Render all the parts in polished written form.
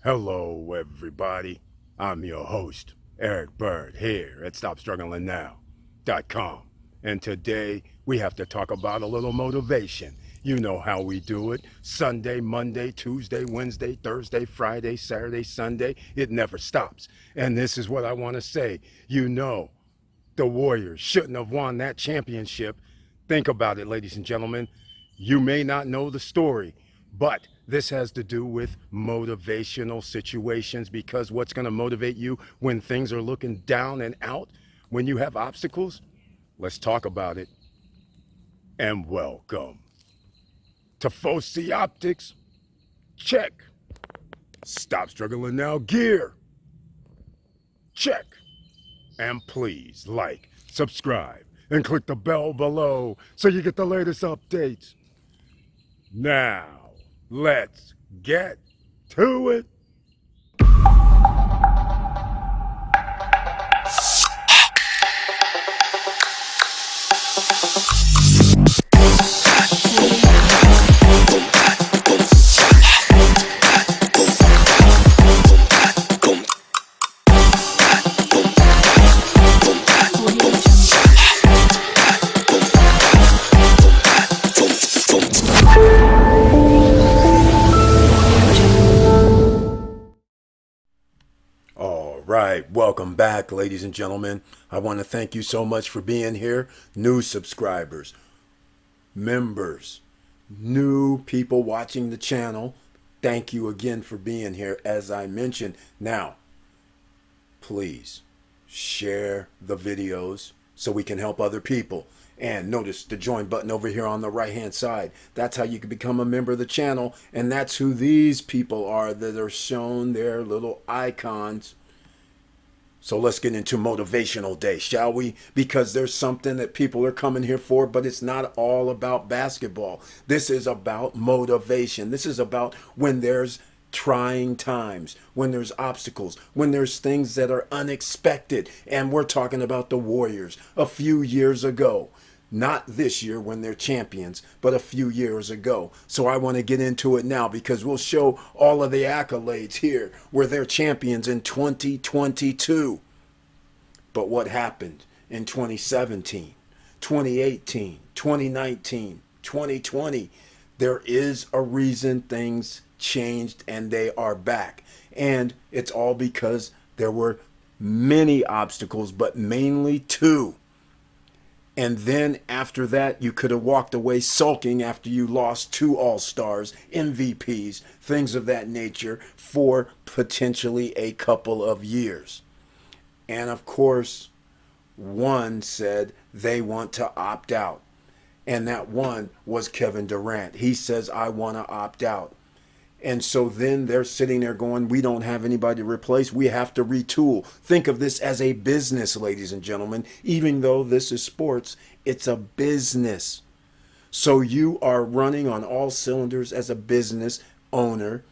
Hello, everybody. I'm your host, Eric Bird, here at StopStrugglingNow.com. And today we have to talk about a little motivation. You know how we do it Sunday, Monday, Tuesday, Wednesday, Thursday, Friday, Saturday, Sunday. It never stops. And this is what I want to say. You know, the Warriors shouldn't have won that championship. Think about it, ladies and gentlemen. You may not know the story, but this has to do with motivational situations because what's going to motivate you when things are looking down and out, when you have obstacles? Let's talk about it. And welcome to Foci Optics. Check. Stop struggling now. Gear. Check. And please like, subscribe, and click the bell below so you get the latest updates. Now, let's get to it. All right, welcome back, ladies and gentlemen. I want to thank you so much for being here. New subscribers, members, new people watching the channel. Thank you again for being here. As I mentioned, now, please share the videos so we can help other people. And notice the join button over here on the right hand side. That's how you can become a member of the channel. And that's who these people are that are shown their little icons. So let's get into motivational day, shall we? Because there's something that people are coming here for, but it's not all about basketball. This is about motivation. This is about when there's trying times, when there's obstacles, when there's things that are unexpected. And we're talking about the Warriors a few years ago. Not this year when they're champions, but a few years ago. So I want to get into it now because we'll show all of the accolades here where they're champions in 2022. But what happened in 2017, 2018, 2019, 2020? There is a reason things changed and they are back. And it's all because there were many obstacles, but mainly two. And then after that, you could have walked away sulking after you lost two All-Stars, MVPs, things of that nature for potentially a couple of years. And of course, one said they want to opt out. And that one was Kevin Durant. He says, I want to opt out. And so then they're sitting there going, we don't have anybody to replace. We have to retool. Think of this as a business, ladies and gentlemen. Even though this is sports, it's a business. So you are running on all cylinders as a business owner,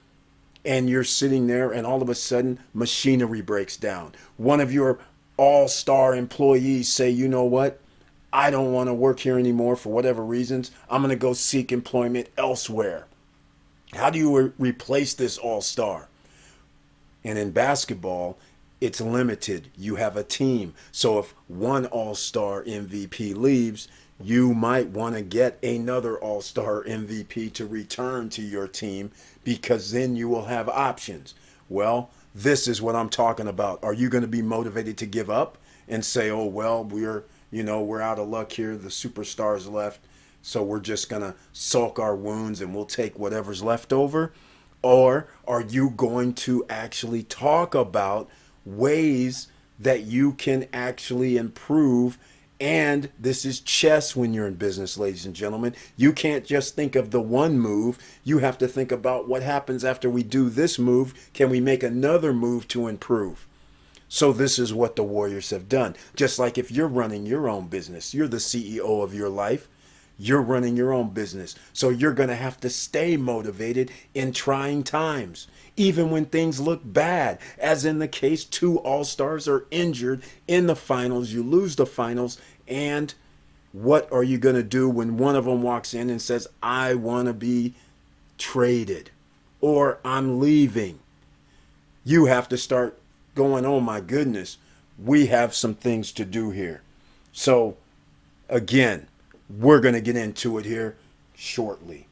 and you're sitting there and all of a sudden machinery breaks down. One of your all-star employees say, you know what? I don't want to work here anymore for whatever reasons. I'm going to go seek employment elsewhere. How do you replace this all-star? And in basketball, it's limited. You have a team. So if one all-star MVP leaves, you might want to get another all-star MVP to return to your team because then you will have options. Well, this is what I'm talking about. Are you going to be motivated to give up and say, oh, well, we're out of luck here. The superstars left. So we're just going to sulk our wounds and we'll take whatever's left over? Or are you going to actually talk about ways that you can actually improve? And this is chess when you're in business, ladies and gentlemen. You can't just think of the one move. You have to think about what happens after we do this move. Can we make another move to improve? So this is what the Warriors have done. Just like if you're running your own business, you're the CEO of your life. You're running your own business. So you're going to have to stay motivated in trying times, even when things look bad. As in the case, two All-Stars are injured in the finals. You lose the finals. And what are you going to do when one of them walks in and says, I want to be traded or I'm leaving? you have to start going, oh my goodness, we have some things to do here. So again, we're going to get into it here shortly.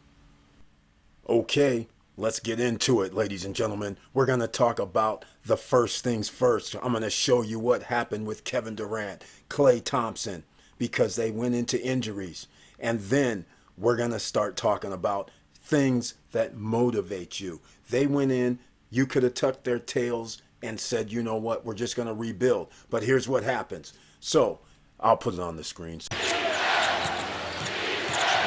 Okay, let's get into it, ladies and gentlemen. We're going to talk about the first things first. I'm going to show you what happened with Kevin Durant, Klay Thompson, because they went into injuries. And then we're going to start talking about things that motivate you. They went in, you could have tucked their tails and said, you know what, we're just going to rebuild. But here's what happens. So I'll put it on the screen.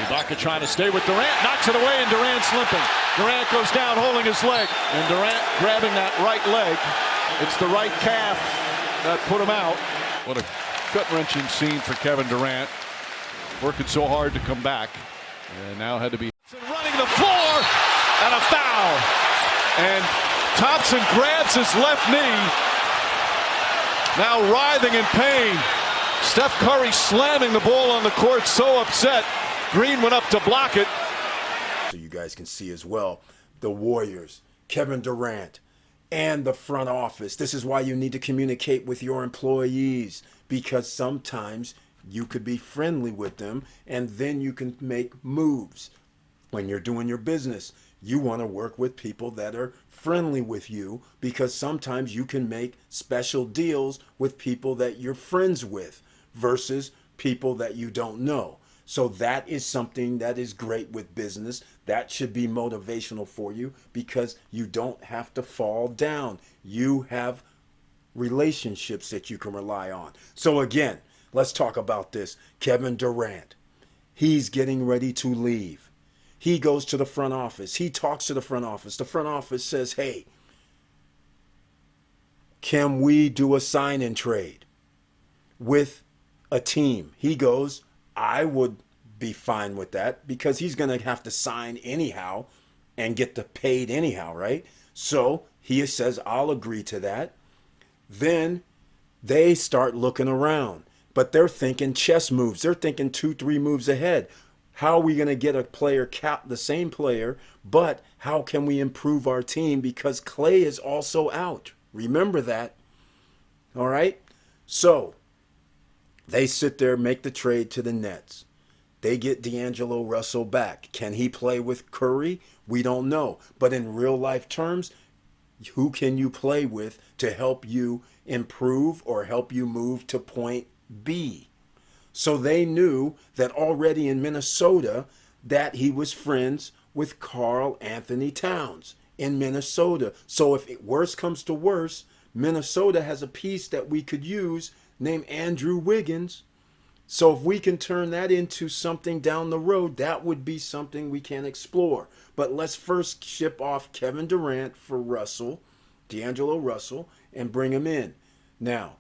Ibaka trying to stay with Durant, knocks it away, and Durant's limping. Durant goes down holding his leg, and Durant grabbing that right leg. It's the right calf that put him out. What a gut-wrenching scene for Kevin Durant, working so hard to come back, and now had to be running the floor, and a foul. And Thompson grabs his left knee, now writhing in pain. Steph Curry slamming the ball on the court, so upset. Green went up to block it. So you guys can see as well, the Warriors, Kevin Durant, and the front office. This is why you need to communicate with your employees, because sometimes you could be friendly with them and then you can make moves. When you're doing your business, you want to work with people that are friendly with you, because sometimes you can make special deals with people that you're friends with versus people that you don't know. So that is something that is great with business. That should be motivational for you, because you don't have to fall down. You have relationships that you can rely on. So again, let's talk about this. Kevin Durant, he's getting ready to leave. He goes to the front office. He talks to the front office. The front office says, hey, can we do a sign and trade with a team? He goes, I would be fine with that, because he's going to have to sign anyhow and get the paid anyhow, right? So he says, I'll agree to that. Then they start looking around, but they're thinking chess moves. They're thinking 2-3 moves ahead. How are we going to get a player, the same player, but how can we improve our team, because Klay is also out. Remember that. All right? So they sit there, make the trade to the Nets. They get DAngelo Russell back. Can he play with Curry? We don't know. But in real life terms, who can you play with to help you improve or help you move to point B? So they knew that already in Minnesota that he was friends with Karl Anthony Towns in Minnesota. So if worse comes to worse, Minnesota has a piece that we could use named Andrew Wiggins. So if we can turn that into something down the road, that would be something we can explore. But let's first ship off Kevin Durant for Russell, DAngelo Russell, and bring him in. Now,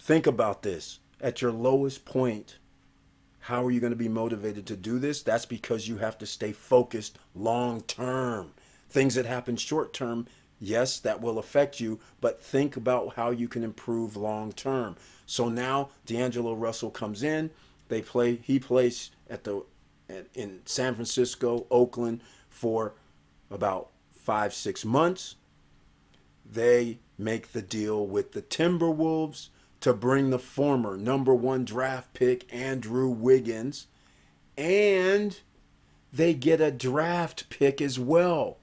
think about this. At your lowest point, how are you going to be motivated to do this? That's because you have to stay focused long term. Things that happen short term, yes, that will affect you, but think about how you can improve long term. So now DAngelo Russell comes in. He plays in San Francisco, Oakland for about 5-6 months. They make the deal with the Timberwolves to bring the former #1 draft pick Andrew Wiggins, and they get a draft pick as well,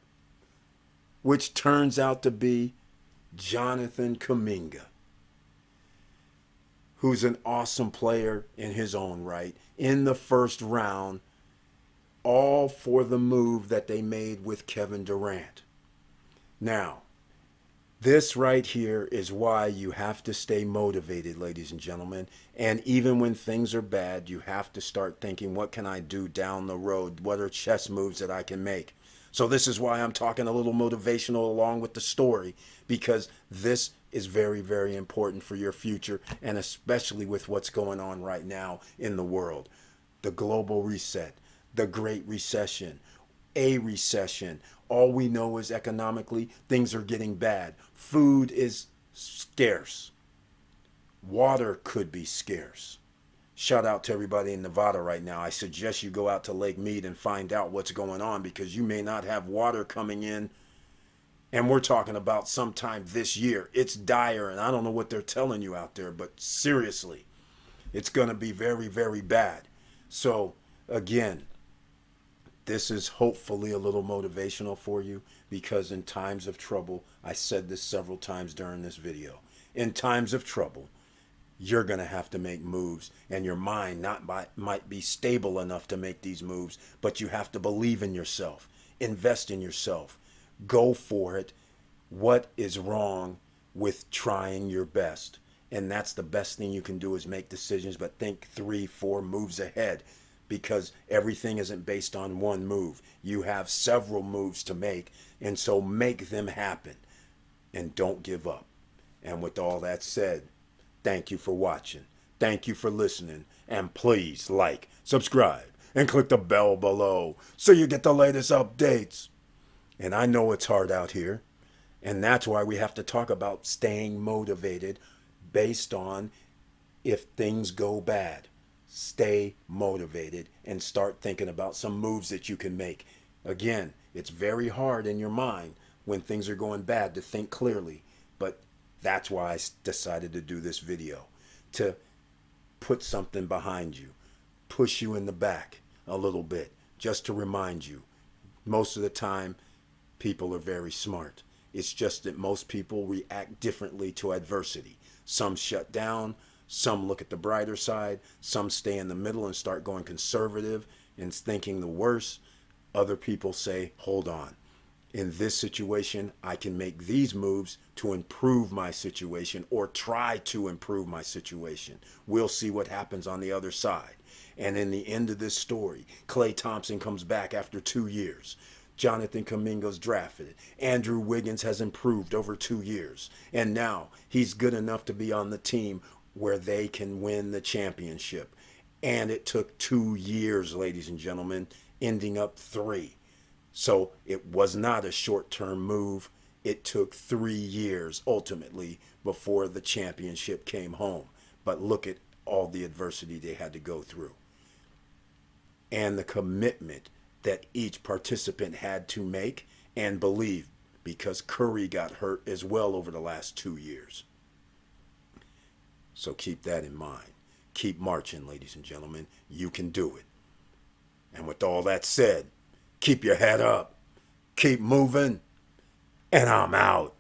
which turns out to be Jonathan Kuminga, who's an awesome player in his own right, in the first round, all for the move that they made with Kevin Durant. Now, this right here is why you have to stay motivated, ladies and gentlemen. And even when things are bad, you have to start thinking, what can I do down the road? What are chess moves that I can make? So this is why I'm talking a little motivational along with the story, because this is very, very important for your future, and especially with what's going on right now in the world. The global reset, the Great Recession, a recession. All we know is economically, things are getting bad. Food is scarce. Water could be scarce. Shout out to everybody in Nevada right now. I suggest you go out to Lake Mead and find out what's going on, because you may not have water coming in And we're talking about sometime this year. It's dire, and I don't know what they're telling you out there, but seriously, it's going to be very, very bad. So, again, this is hopefully a little motivational for you, because in times of trouble, I said this several times during this video, in times of trouble, you're going to have to make moves, and your mind might be stable enough to make these moves, but you have to believe in yourself, invest in yourself, go for it. What is wrong with trying your best? And that's the best thing you can do, is make decisions, but think 3-4 moves ahead, because everything isn't based on one move. You have several moves to make, and so make them happen, and don't give up. And with all that said, thank you for watching. Thank you for listening. And please like, subscribe, and click the bell below so you get the latest updates. And I know it's hard out here, and that's why we have to talk about staying motivated based on if things go bad. Stay motivated and start thinking about some moves that you can make. Again, it's very hard in your mind when things are going bad to think clearly, but that's why I decided to do this video, to put something behind you, push you in the back a little bit, just to remind you, most of the time, people are very smart. It's just that most people react differently to adversity. Some shut down, some look at the brighter side, some stay in the middle and start going conservative and thinking the worst. Other people say, hold on. In this situation, I can make these moves to improve my situation, or try to improve my situation. We'll see what happens on the other side. And in the end of this story, Klay Thompson comes back after 2 years. Jonathan Kuminga's drafted. Andrew Wiggins has improved over 2 years. And now he's good enough to be on the team where they can win the championship. And it took 2 years, ladies and gentlemen, ending up 3. So it was not a short-term move. It took 3 years ultimately before the championship came home. But look at all the adversity they had to go through, and the commitment that each participant had to make and believe, because Curry got hurt as well over the last 2 years. So keep that in mind. Keep marching, ladies and gentlemen. You can do it. And with all that said, keep your head up, keep moving, and I'm out.